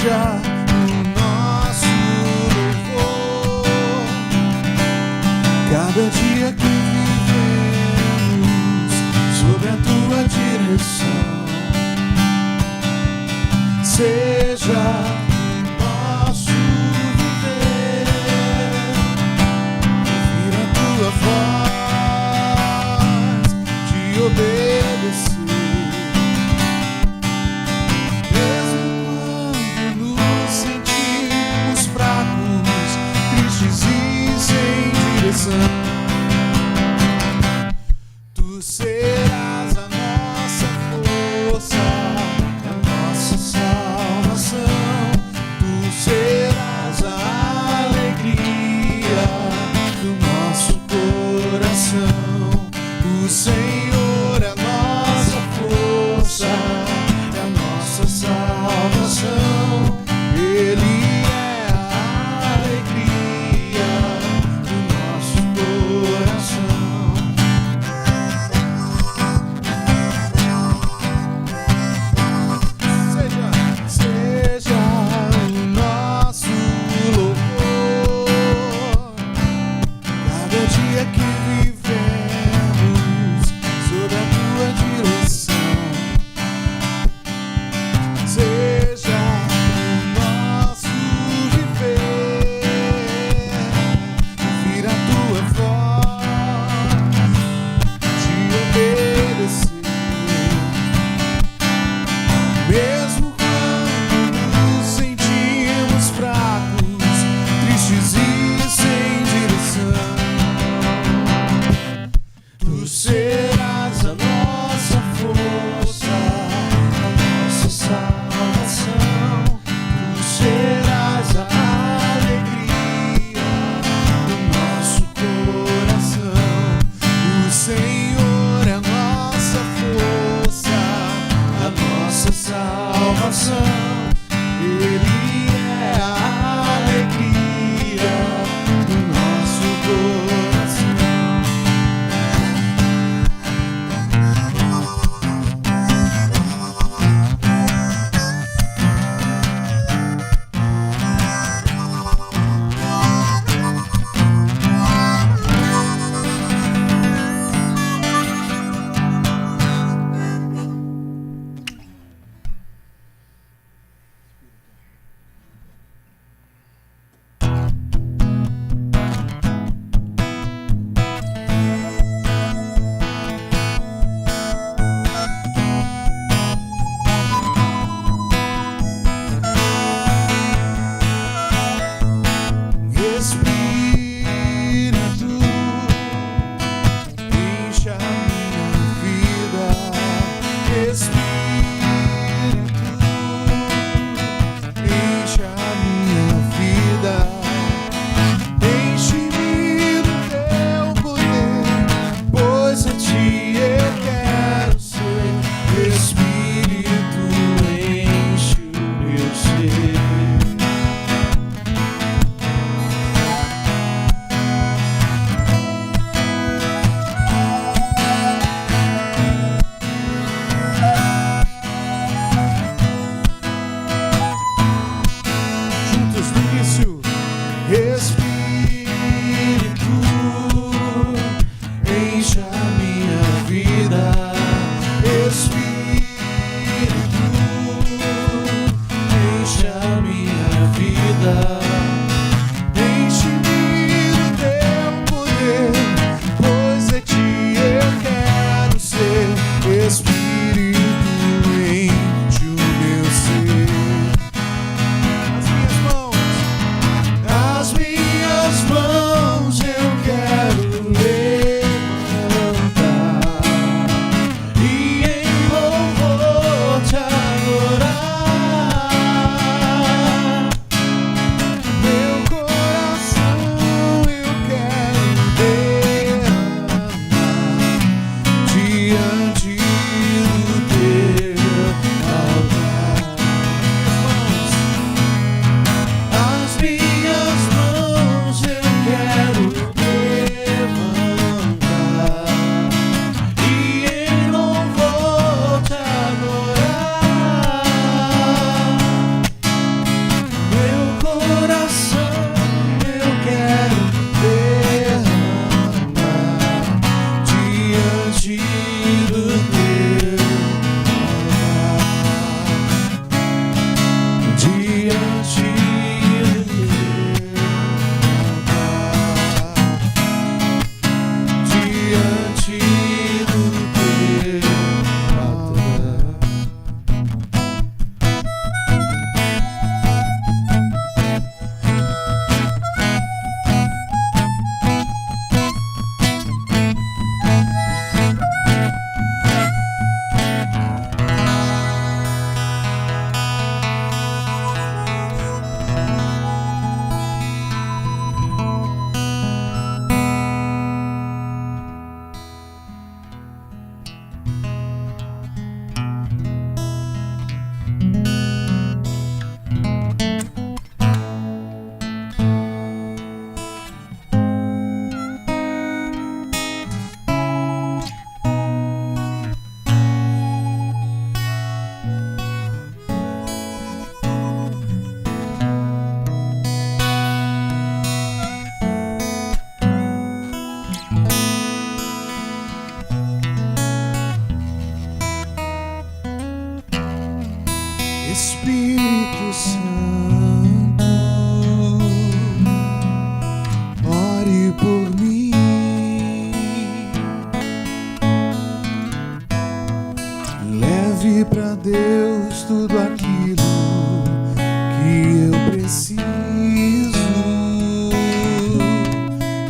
seja o nosso louvor. Cada dia que vivemos sob a tua direção, seja o nosso viver, ouvir a tua voz, te obedecer. Tu serás a nossa força, a nossa salvação.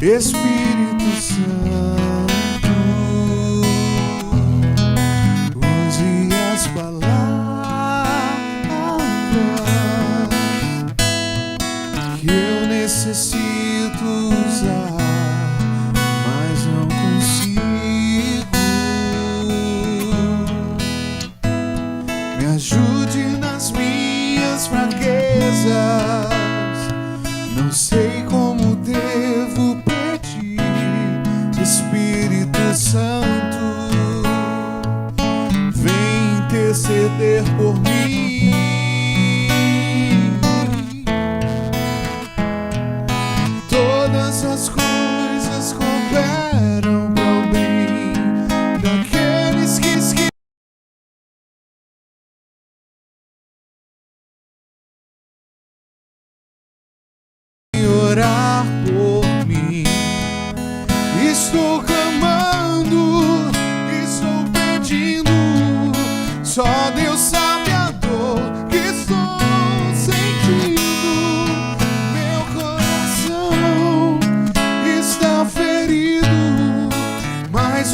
Espírito Santo, use as palavras que eu necessito usar, mas não consigo. Me ajude nas minhas fraquezas. Não sei como devo pedir, Espírito Santo, vem interceder por mim. Todas as coisas cooperam para o bem daqueles que orar por mim. Estou clamando, estou pedindo, só Deus sabe a dor que estou sentindo. Meu coração está ferido, mas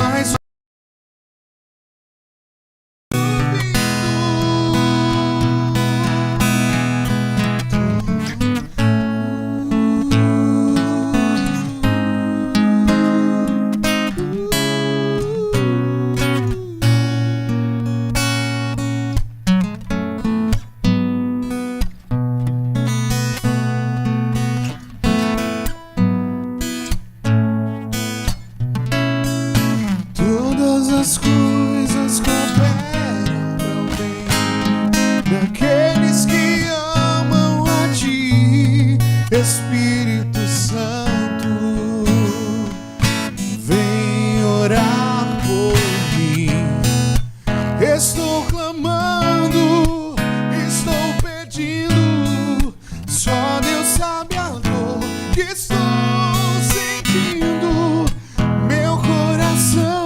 as coisas cooperam para o bem daqueles que amam a Ti, Espírito Santo, vem orar por mim. Estou clamando, estou pedindo, só Deus sabe a dor que estou sentindo. Meu coração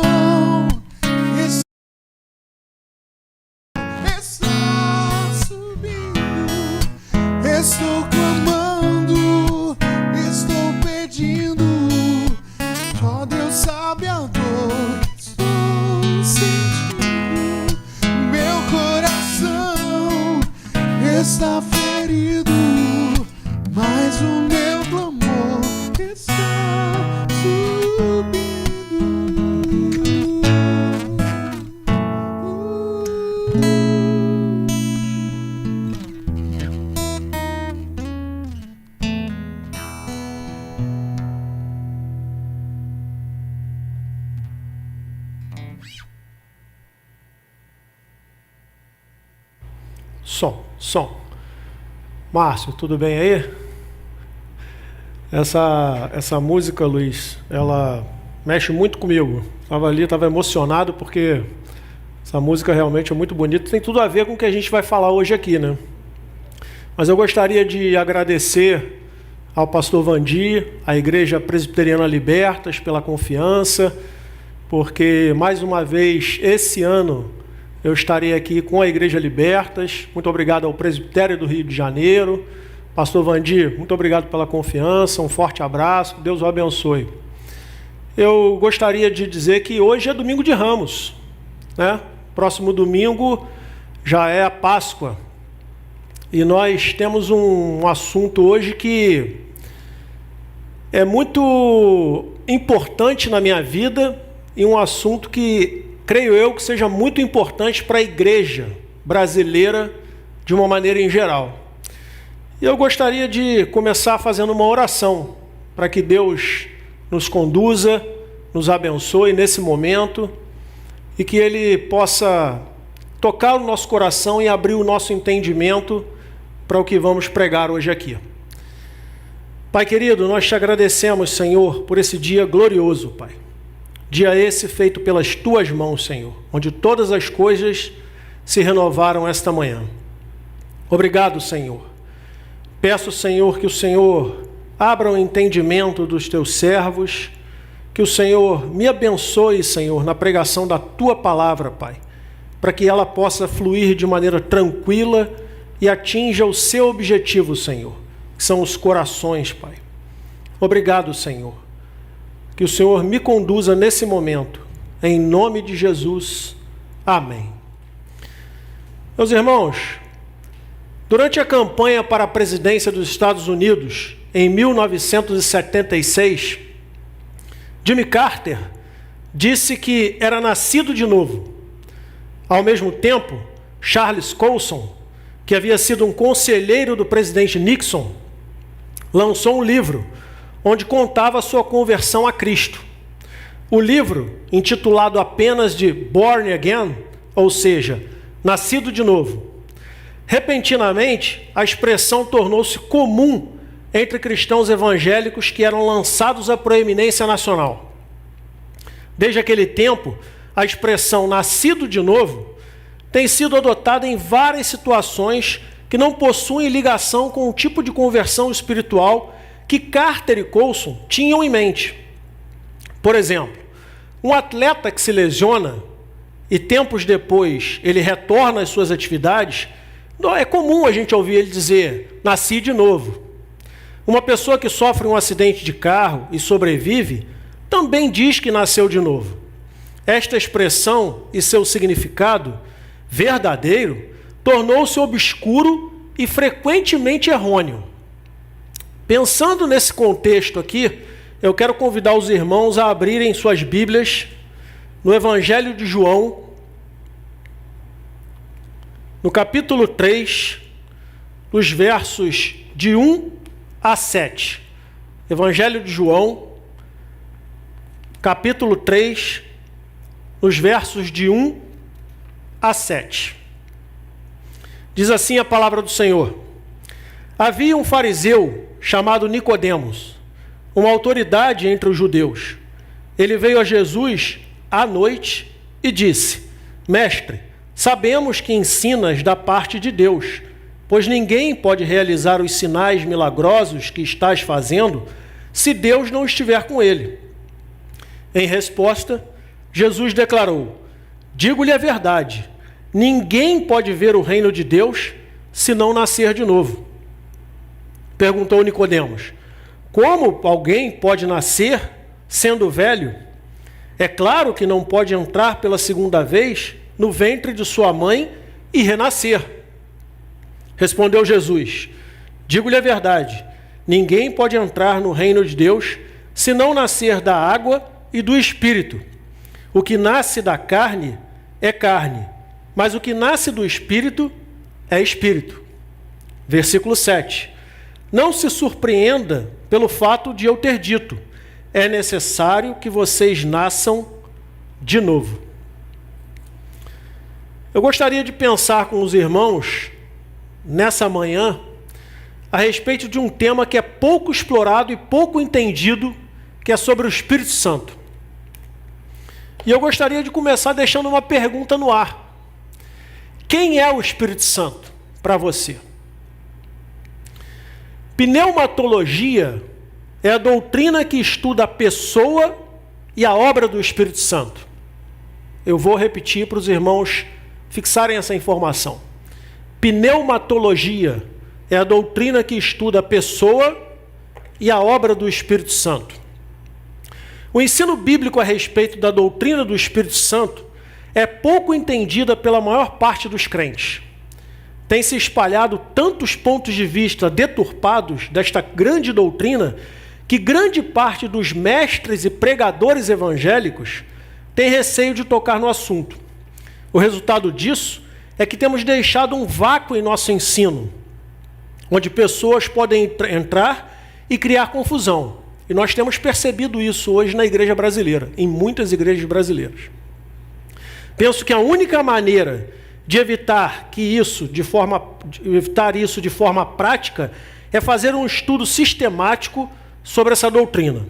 estou clamando, estou pedindo, só Deus sabe a dor que estou sentindo. Meu coração está ferido, mas o meu clamor está subindo. Som. Márcio, tudo bem aí? Essa música, Luiz, ela mexe muito comigo. Estava emocionado porque essa música realmente é muito bonita. Tem tudo a ver com o que a gente vai falar hoje aqui, né? Mas eu gostaria de agradecer ao pastor Vandi, à Igreja Presbiteriana Libertas, pela confiança, porque mais uma vez esse ano eu estarei aqui com a Igreja Libertas. Muito obrigado ao Presbitério do Rio de Janeiro. Pastor Vandi, muito obrigado pela confiança. Um forte abraço. Deus o abençoe. Eu gostaria de dizer que hoje é domingo de Ramos, né? Próximo domingo já é a Páscoa. E nós temos um assunto hoje que é muito importante na minha vida e um assunto que creio eu que seja muito importante para a igreja brasileira de uma maneira em geral. E eu gostaria de começar fazendo uma oração para que Deus nos conduza, nos abençoe nesse momento e que Ele possa tocar o nosso coração e abrir o nosso entendimento para o que vamos pregar hoje aqui. Pai querido, nós te agradecemos, Senhor, por esse dia glorioso, Pai. Dia esse feito pelas Tuas mãos, Senhor, onde todas as coisas se renovaram esta manhã. Obrigado, Senhor. Peço, Senhor, que o Senhor abra o entendimento dos Teus servos, que o Senhor me abençoe, Senhor, na pregação da Tua palavra, Pai, para que ela possa fluir de maneira tranquila e atinja o Seu objetivo, Senhor, que são os corações, Pai. Obrigado, Senhor. Que o Senhor me conduza nesse momento. Em nome de Jesus. Amém. Meus irmãos, durante a campanha para a presidência dos Estados Unidos, em 1976, Jimmy Carter disse que era nascido de novo. Ao mesmo tempo, Charles Colson, que havia sido um conselheiro do presidente Nixon, lançou um livro onde contava a sua conversão a Cristo. O livro, intitulado apenas de Born Again, ou seja, nascido de novo. Repentinamente, a expressão tornou-se comum entre cristãos evangélicos que eram lançados à proeminência nacional. Desde aquele tempo, a expressão nascido de novo tem sido adotada em várias situações que não possuem ligação com o tipo de conversão espiritual que Carter e Colson tinham em mente. Por exemplo, um atleta que se lesiona e tempos depois ele retorna às suas atividades, é comum a gente ouvir ele dizer, nasci de novo. Uma pessoa que sofre um acidente de carro e sobrevive, também diz que nasceu de novo. Esta expressão e seu significado verdadeiro tornou-se obscuro e frequentemente errôneo. Pensando nesse contexto aqui, eu quero convidar os irmãos a abrirem suas Bíblias no Evangelho de João, no capítulo 3, dos versos de 1 a 7. Evangelho de João, capítulo 3, nos versos de 1 a 7. Diz assim a palavra do Senhor: Havia um fariseu chamado Nicodemos, uma autoridade entre os judeus. Ele veio a Jesus à noite e disse: Mestre, sabemos que ensinas da parte de Deus, pois ninguém pode realizar os sinais milagrosos que estás fazendo se Deus não estiver com ele. Em resposta, Jesus declarou: Digo-lhe a verdade, ninguém pode ver o reino de Deus se não nascer de novo. Perguntou Nicodemos: Como alguém pode nascer sendo velho? É claro que não pode entrar pela segunda vez no ventre de sua mãe e renascer. Respondeu Jesus: Digo-lhe a verdade, ninguém pode entrar no reino de Deus se não nascer da água e do Espírito. O que nasce da carne é carne, mas o que nasce do Espírito é Espírito. Versículo 7. Não se surpreenda pelo fato de eu ter dito: é necessário que vocês nasçam de novo. Eu gostaria de pensar com os irmãos, nessa manhã, a respeito de um tema que é pouco explorado e pouco entendido, que é sobre o Espírito Santo. E eu gostaria de começar deixando uma pergunta no ar. Quem é o Espírito Santo para você? Pneumatologia é a doutrina que estuda a pessoa e a obra do Espírito Santo. Eu vou repetir para os irmãos fixarem essa informação. Pneumatologia é a doutrina que estuda a pessoa e a obra do Espírito Santo. O ensino bíblico a respeito da doutrina do Espírito Santo é pouco entendida pela maior parte dos crentes. Tem se espalhado tantos pontos de vista deturpados desta grande doutrina que grande parte dos mestres e pregadores evangélicos tem receio de tocar no assunto. O resultado disso é que temos deixado um vácuo em nosso ensino, onde pessoas podem entrar e criar confusão. E nós temos percebido isso hoje na igreja brasileira, em muitas igrejas brasileiras. Penso que a única maneira de evitar isso de forma prática é fazer um estudo sistemático sobre essa doutrina.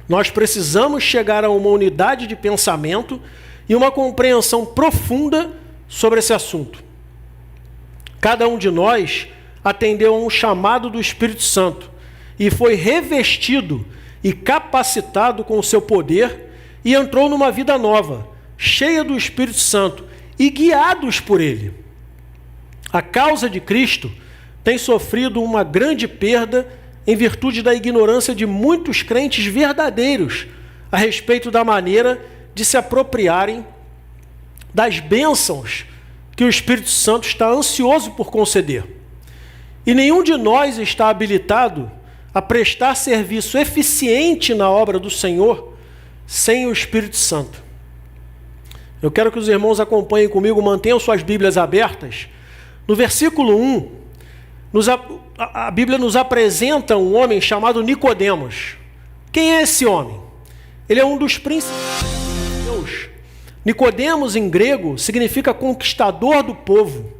Nós precisamos chegar a uma unidade de pensamento e uma compreensão profunda sobre esse assunto. Cada um de nós atendeu a um chamado do Espírito Santo e foi revestido e capacitado com o seu poder e entrou numa vida nova, cheia do Espírito Santo e guiados por ele. A causa de Cristo tem sofrido uma grande perda em virtude da ignorância de muitos crentes verdadeiros a respeito da maneira de se apropriarem das bênçãos que o Espírito Santo está ansioso por conceder. E nenhum de nós está habilitado a prestar serviço eficiente na obra do Senhor sem o Espírito Santo. Eu quero que os irmãos acompanhem comigo, mantenham suas Bíblias abertas. No versículo 1, a Bíblia nos apresenta um homem chamado Nicodemos. Quem é esse homem? Ele é um dos príncipes de Deus. Nicodemos, em grego, significa conquistador do povo.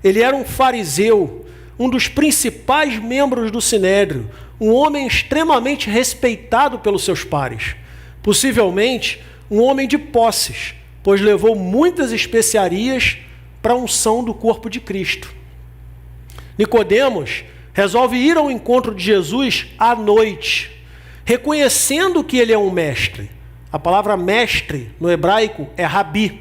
Ele era um fariseu, um dos principais membros do Sinédrio, um homem extremamente respeitado pelos seus pares. Possivelmente, um homem de posses, pois levou muitas especiarias para a unção do corpo de Cristo. Nicodemos resolve ir ao encontro de Jesus à noite, reconhecendo que ele é um mestre. A palavra mestre no hebraico é rabi.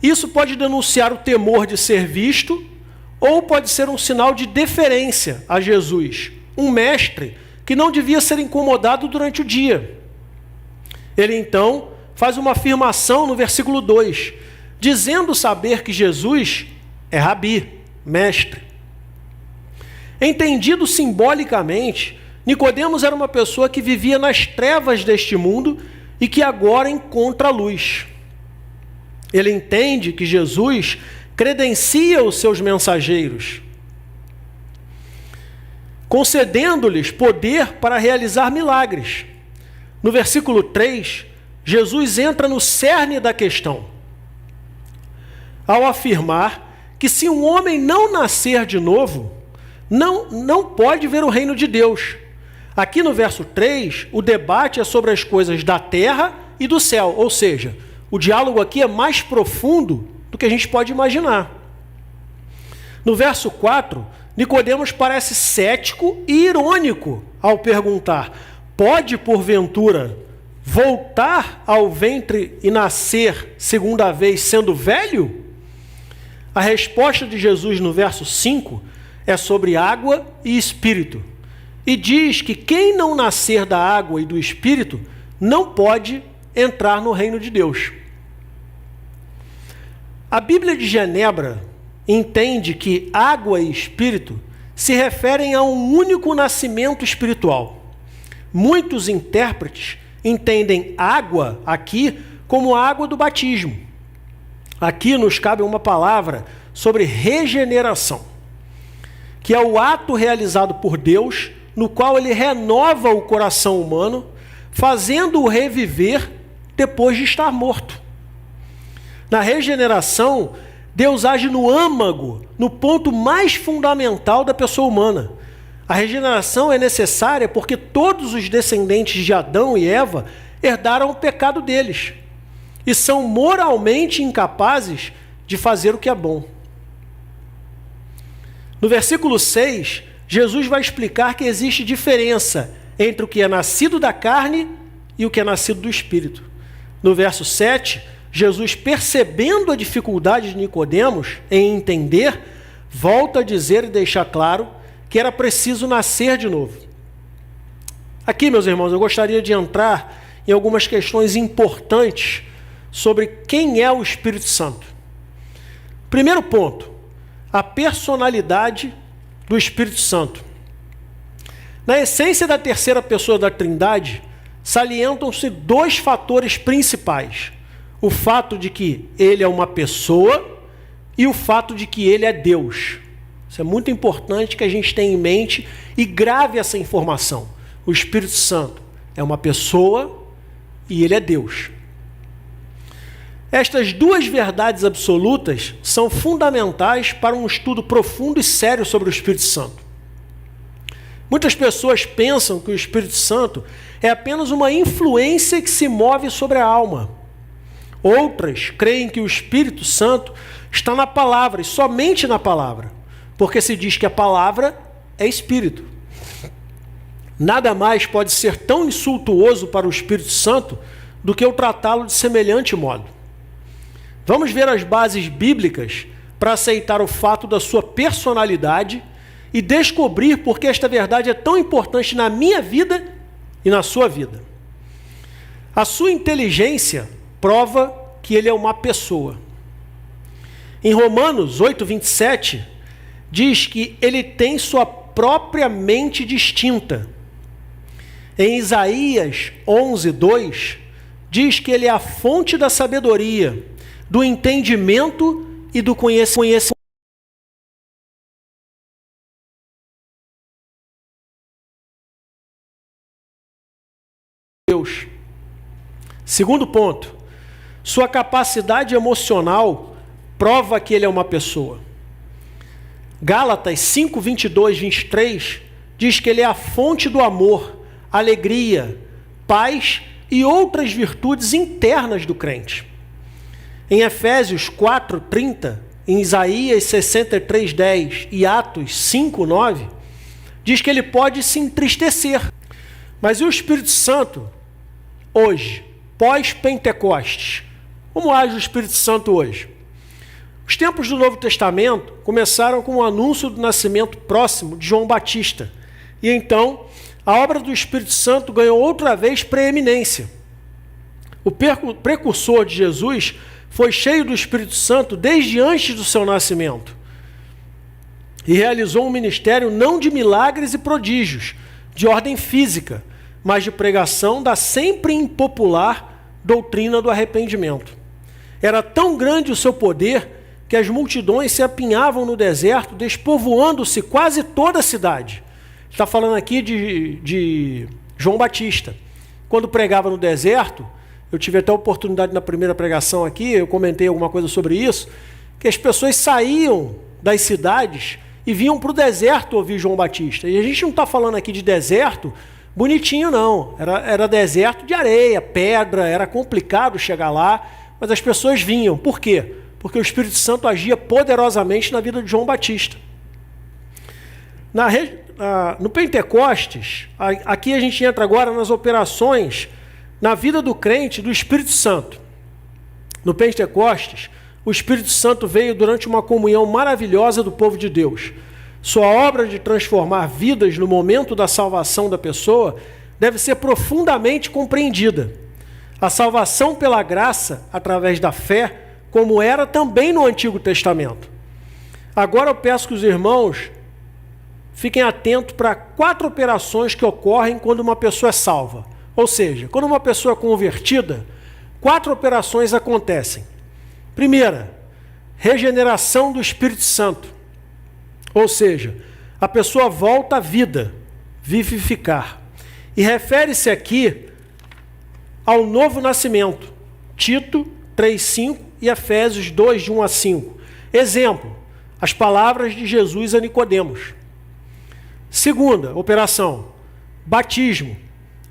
Isso pode denunciar o temor de ser visto, ou pode ser um sinal de deferência a Jesus, um mestre que não devia ser incomodado durante o dia. Ele então faz uma afirmação no versículo 2, dizendo saber que Jesus é rabi, mestre. Entendido simbolicamente, Nicodemos era uma pessoa que vivia nas trevas deste mundo e que agora encontra a luz. Ele entende que Jesus credencia os seus mensageiros, concedendo-lhes poder para realizar milagres. No versículo 3, Jesus entra no cerne da questão, ao afirmar que se um homem não nascer de novo, não pode ver o reino de Deus. Aqui no verso 3, o debate é sobre as coisas da terra e do céu, ou seja, o diálogo aqui é mais profundo do que a gente pode imaginar. No verso 4, Nicodemos parece cético e irônico ao perguntar: pode, porventura, voltar ao ventre e nascer segunda vez sendo velho? A resposta de Jesus no verso 5 é sobre água e espírito, e diz que quem não nascer da água e do espírito não pode entrar no reino de Deus. A Bíblia de Genebra entende que água e espírito se referem a um único nascimento espiritual. Muitos intérpretes entendem água aqui como a água do batismo. Aqui nos cabe uma palavra sobre regeneração, que é o ato realizado por Deus, no qual ele renova o coração humano, fazendo-o reviver depois de estar morto. Na regeneração, Deus age no âmago, no ponto mais fundamental da pessoa humana. A regeneração é necessária porque todos os descendentes de Adão e Eva herdaram o pecado deles e são moralmente incapazes de fazer o que é bom. No versículo 6, Jesus vai explicar que existe diferença entre o que é nascido da carne e o que é nascido do Espírito. No verso 7, Jesus, percebendo a dificuldade de Nicodemos em entender, volta a dizer e deixar claro que era preciso nascer de novo. Aqui, meus irmãos, eu gostaria de entrar em algumas questões importantes sobre quem é o Espírito Santo. Primeiro ponto, a personalidade do Espírito Santo. Na essência da terceira pessoa da Trindade, salientam-se dois fatores principais: o fato de que ele é uma pessoa e o fato de que ele é Deus. Isso é muito importante que a gente tenha em mente e grave essa informação. O Espírito Santo é uma pessoa e ele é Deus. Estas duas verdades absolutas são fundamentais para um estudo profundo e sério sobre o Espírito Santo. Muitas pessoas pensam que o Espírito Santo é apenas uma influência que se move sobre a alma. Outras creem que o Espírito Santo está na palavra e somente na palavra, porque se diz que a palavra é Espírito. Nada mais pode ser tão insultuoso para o Espírito Santo do que eu tratá-lo de semelhante modo. Vamos ver as bases bíblicas para aceitar o fato da sua personalidade e descobrir por que esta verdade é tão importante na minha vida e na sua vida. A sua inteligência prova que ele é uma pessoa. Em Romanos 8:27, diz que ele tem sua própria mente distinta. Em Isaías 11:2, diz que ele é a fonte da sabedoria, do entendimento e do conhecimento. Deus. Segundo ponto, sua capacidade emocional prova que ele é uma pessoa. Gálatas 5:22, 23, diz que ele é a fonte do amor, alegria, paz e outras virtudes internas do crente. Em Efésios 4:30, em Isaías 63:10 e Atos 5:9, diz que ele pode se entristecer. Mas e o Espírito Santo hoje, pós-Pentecostes? Como age o Espírito Santo hoje? Os tempos do Novo Testamento começaram com o anúncio do nascimento próximo de João Batista. E então, a obra do Espírito Santo ganhou outra vez preeminência. O precursor de Jesus foi cheio do Espírito Santo desde antes do seu nascimento. E realizou um ministério não de milagres e prodígios, de ordem física, mas de pregação da sempre impopular doutrina do arrependimento. Era tão grande o seu poder que as multidões se apinhavam no deserto, despovoando-se quase toda a cidade. Está falando aqui de João Batista. Quando pregava no deserto, eu tive até a oportunidade na primeira pregação aqui, eu comentei alguma coisa sobre isso, que as pessoas saíam das cidades e vinham para o deserto ouvir João Batista. E a gente não está falando aqui de deserto bonitinho, não. Era deserto de areia, pedra, era complicado chegar lá, mas as pessoas vinham. Por quê? Porque o Espírito Santo agia poderosamente na vida de João Batista. No Pentecostes, aqui a gente entra agora nas operações na vida do crente do Espírito Santo. No Pentecostes, o Espírito Santo veio durante uma comunhão maravilhosa do povo de Deus. Sua obra de transformar vidas no momento da salvação da pessoa deve ser profundamente compreendida. A salvação pela graça, através da fé, como era também no Antigo Testamento. Agora eu peço que os irmãos fiquem atentos para 4 operações que ocorrem quando uma pessoa é salva. Ou seja, quando uma pessoa é convertida, 4 operações acontecem. Primeira, regeneração do Espírito Santo. Ou seja, a pessoa volta à vida, vivificar. E refere-se aqui ao novo nascimento. Tito 3:5 e Efésios 2, de 1 a 5. Exemplo, as palavras de Jesus a Nicodemos. Segunda operação, batismo.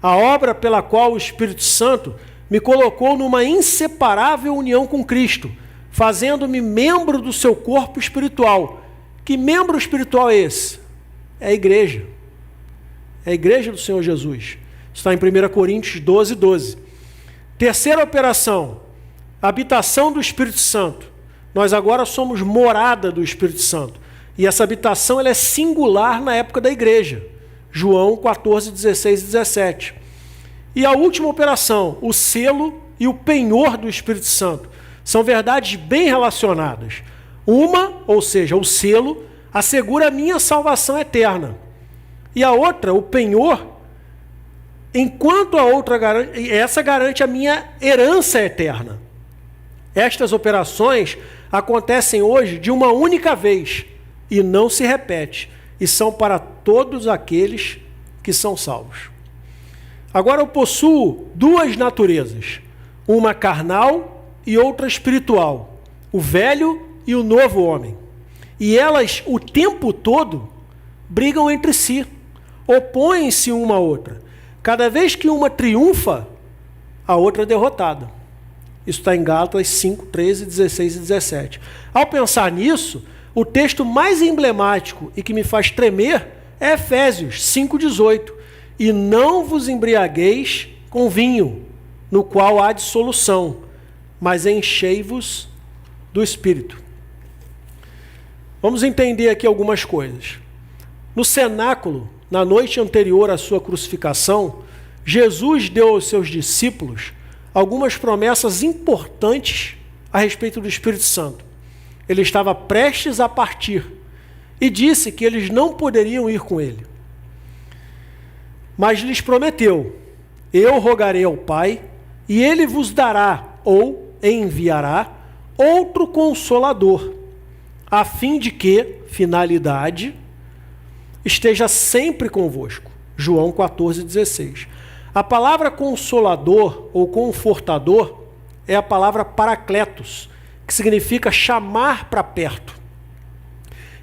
A obra pela qual o Espírito Santo me colocou numa inseparável união com Cristo, fazendo-me membro do seu corpo espiritual. Que membro espiritual é esse? É a igreja. É a igreja do Senhor Jesus. Está em 1 Coríntios 12:12. Terceira operação, habitação do Espírito Santo. Nós agora somos morada do Espírito Santo. E essa habitação ela é singular na época da igreja. João 14:16 e 17. E a última operação, o selo e o penhor do Espírito Santo. São verdades bem relacionadas. Uma, ou seja, o selo, assegura a minha salvação eterna. E a outra, o penhor, enquanto a outra garante, essa garante a minha herança eterna. Estas operações acontecem hoje de uma única vez e não se repete, e são para todos aqueles que são salvos. Agora eu possuo 2 naturezas, uma carnal e outra espiritual, o velho e o novo homem. E elas o tempo todo brigam entre si, opõem-se uma à outra. Cada vez que uma triunfa, a outra é derrotada. Isso está em Gálatas 5, 13, 16 e 17. Ao pensar nisso, o texto mais emblemático e que me faz tremer é Efésios 5, 18. E não vos embriagueis com vinho, no qual há dissolução, mas enchei-vos do Espírito. Vamos entender aqui algumas coisas. No cenáculo, na noite anterior à sua crucificação, Jesus deu aos seus discípulos algumas promessas importantes a respeito do Espírito Santo. Ele estava prestes a partir e disse que eles não poderiam ir com ele. Mas lhes prometeu: eu rogarei ao Pai, e ele vos dará, ou enviará, outro Consolador, a fim de que, finalidade, esteja sempre convosco. João 14,16. A palavra Consolador ou Confortador é a palavra Paracletos, que significa chamar para perto.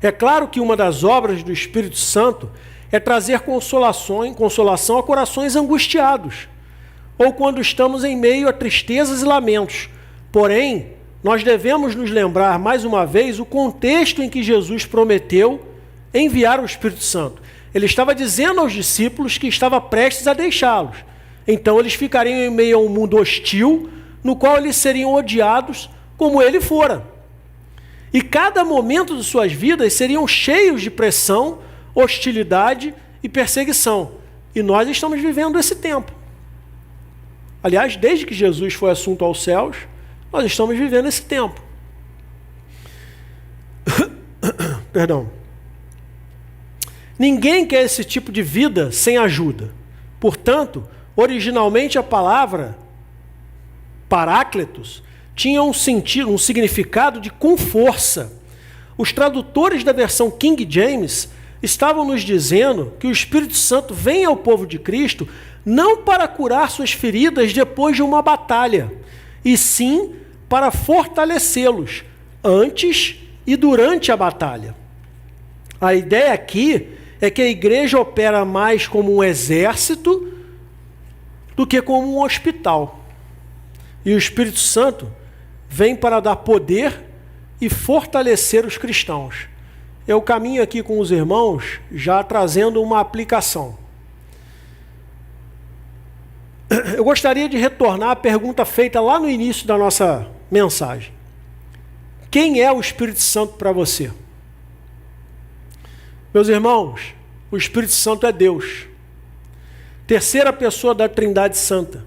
É claro que uma das obras do Espírito Santo é trazer consolação a corações angustiados, ou quando estamos em meio a tristezas e lamentos. Porém, nós devemos nos lembrar mais uma vez o contexto em que Jesus prometeu enviar o Espírito Santo. Ele estava dizendo aos discípulos que estava prestes a deixá-los. Então eles ficariam em meio a um mundo hostil, no qual eles seriam odiados como ele fora. E cada momento de suas vidas seriam cheios de pressão, hostilidade e perseguição. E nós estamos vivendo esse tempo. Aliás, desde que Jesus foi assunto aos céus, nós estamos vivendo esse tempo. Perdão. Ninguém quer esse tipo de vida sem ajuda. Portanto, originalmente a palavra Parácletos tinha um significado de com força. Os tradutores da versão King James estavam nos dizendo que o Espírito Santo vem ao povo de Cristo não para curar suas feridas depois de uma batalha, e sim para fortalecê-los antes e durante a batalha. A ideia aqui é que a igreja opera mais como um exército do que como um hospital. E o Espírito Santo vem para dar poder e fortalecer os cristãos. Eu caminho aqui com os irmãos já trazendo uma aplicação. Eu gostaria de retornar à pergunta feita lá no início da nossa mensagem. Quem é o Espírito Santo para você? Meus irmãos, o Espírito Santo é Deus, terceira pessoa da Trindade Santa,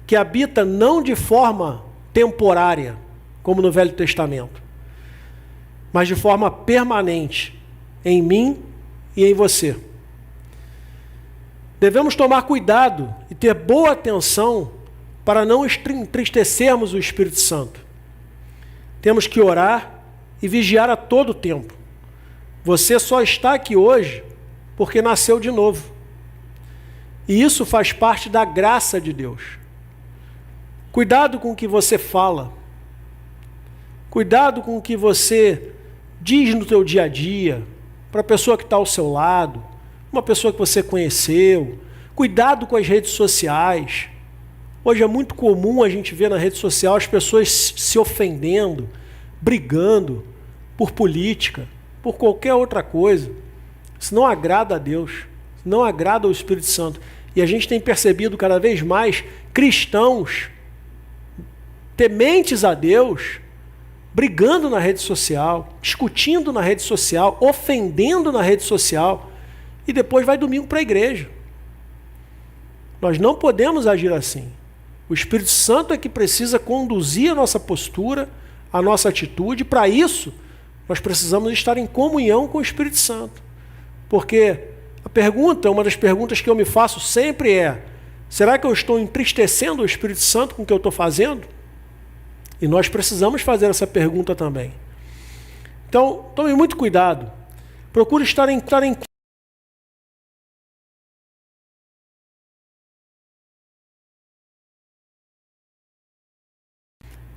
que habita não de forma temporária, como no Velho Testamento, mas de forma permanente, em mim e em você. Devemos tomar cuidado e ter boa atenção para não entristecermos o Espírito Santo. Temos que orar e vigiar a todo tempo. Você só está aqui hoje porque nasceu de novo. E isso faz parte da graça de Deus. Cuidado com o que você fala. Cuidado com o que você diz no teu dia a dia, para a pessoa que está ao seu lado, uma pessoa que você conheceu. Cuidado com as redes sociais. Hoje é muito comum a gente ver na rede social as pessoas se ofendendo, brigando por política, por qualquer outra coisa. Isso não agrada a Deus, não agrada ao Espírito Santo. E a gente tem percebido cada vez mais cristãos tementes a Deus, brigando na rede social, discutindo na rede social, ofendendo na rede social, e depois vai domingo para a igreja. Nós não podemos agir assim. O Espírito Santo é que precisa conduzir a nossa postura, a nossa atitude. Para isso, nós precisamos estar em comunhão com o Espírito Santo. Porque uma das perguntas que eu me faço sempre é: será que eu estou entristecendo o Espírito Santo com o que eu estou fazendo? E nós precisamos fazer essa pergunta também. Então, tome muito cuidado. Procure estar em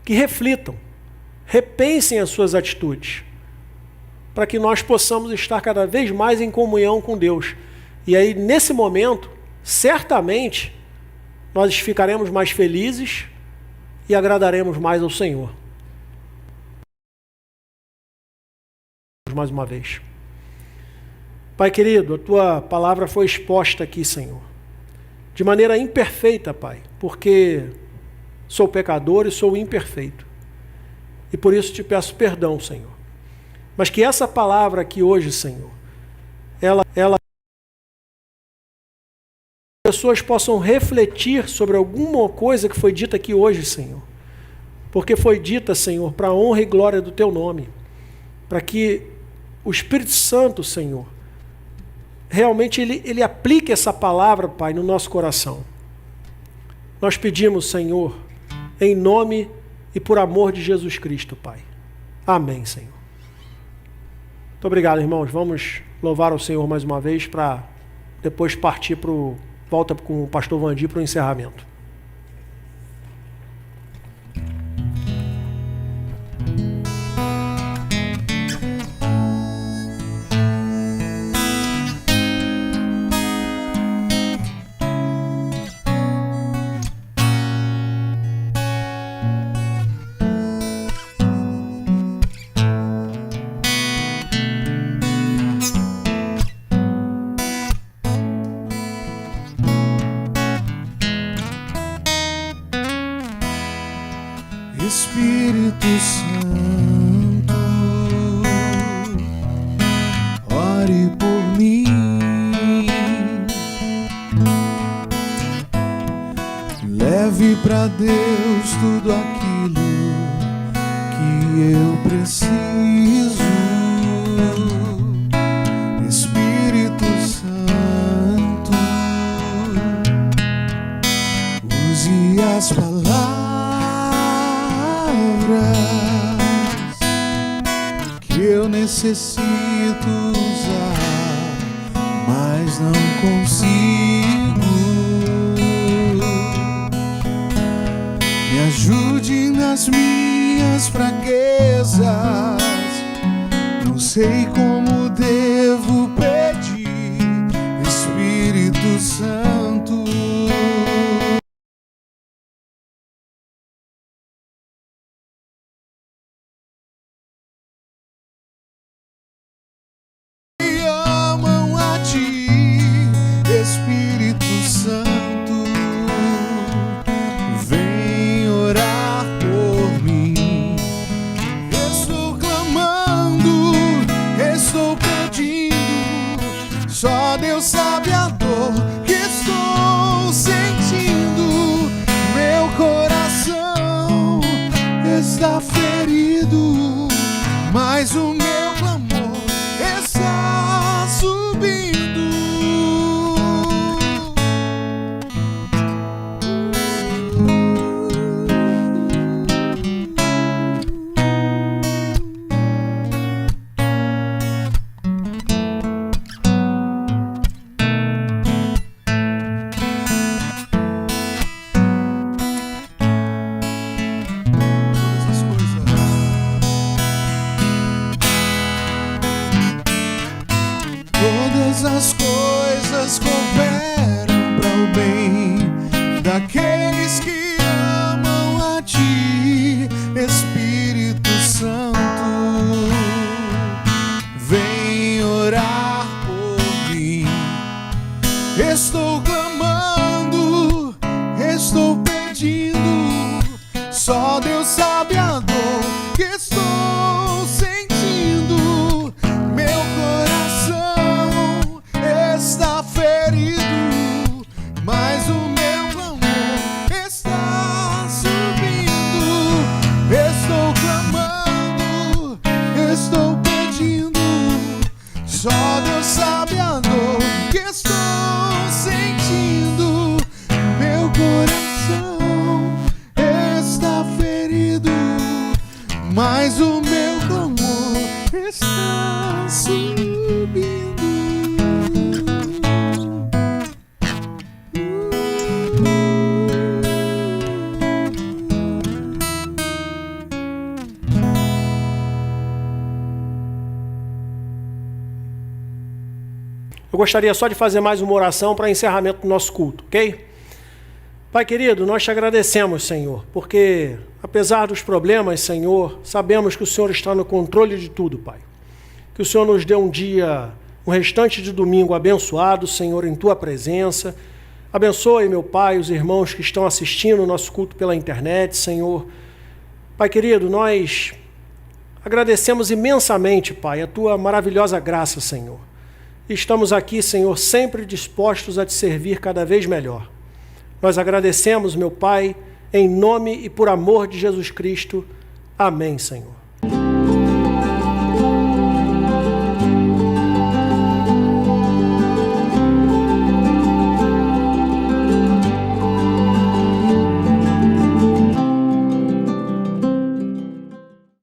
que reflitam, repensem as suas atitudes, para que nós possamos estar cada vez mais em comunhão com Deus. E aí, nesse momento, certamente, nós ficaremos mais felizes e agradaremos mais ao Senhor. Mais uma vez. Pai querido, a Tua palavra foi exposta aqui, Senhor, de maneira imperfeita, Pai, porque sou pecador e sou imperfeito. E por isso te peço perdão, Senhor. Mas que essa palavra aqui hoje, Senhor, pessoas possam refletir sobre alguma coisa que foi dita aqui hoje, Senhor. Porque foi dita, Senhor, para a honra e glória do Teu nome. Para que o Espírito Santo, Senhor, realmente ele aplique essa palavra, Pai, no nosso coração. Nós pedimos, Senhor, em nome e por amor de Jesus Cristo, Pai. Amém, Senhor. Muito obrigado, irmãos. Vamos louvar o Senhor mais uma vez para depois partir volta com o pastor Vandir para o encerramento. Espírito Santo, ore por mim, leve pra Deus tudo aquilo que eu preciso. Espírito Santo, use as palavras que eu necessito usar, mas não consigo. Me ajude nas minhas fraquezas, não sei como devo pedir. Espírito Santo, Espírito Santo, vem orar por mim. Estou clamando, estou pedindo, só Deus sabe a dor que estou sentindo. Meu coração está ferido, mas o meu clamor está subindo. As coisas cooperam para o bem daqueles que amam a Ti. Espírito Santo, vem orar por mim. Estou clamando, estou pedindo, só Deus sabe a dor que estou sentindo. Meu coração está ferido, mas o meu clamor está subindo. Estou clamando, estou pedindo, só Deus sabe a dor que estou sentindo. Meu coração está ferido, mas o meu clamor está subindo. Eu gostaria só de fazer mais uma oração para encerramento do nosso culto, ok? Pai querido, nós te agradecemos, Senhor, porque apesar dos problemas, Senhor, sabemos que o Senhor está no controle de tudo, Pai. Que o Senhor nos dê um dia, um restante de domingo abençoado, Senhor, em Tua presença. Abençoe, meu Pai, os irmãos que estão assistindo o nosso culto pela internet, Senhor. Pai querido, nós agradecemos imensamente, Pai, a Tua maravilhosa graça, Senhor. e estamos aqui, Senhor, sempre dispostos a te servir cada vez melhor. Nós agradecemos, meu Pai, em nome e por amor de Jesus Cristo. Amém, Senhor.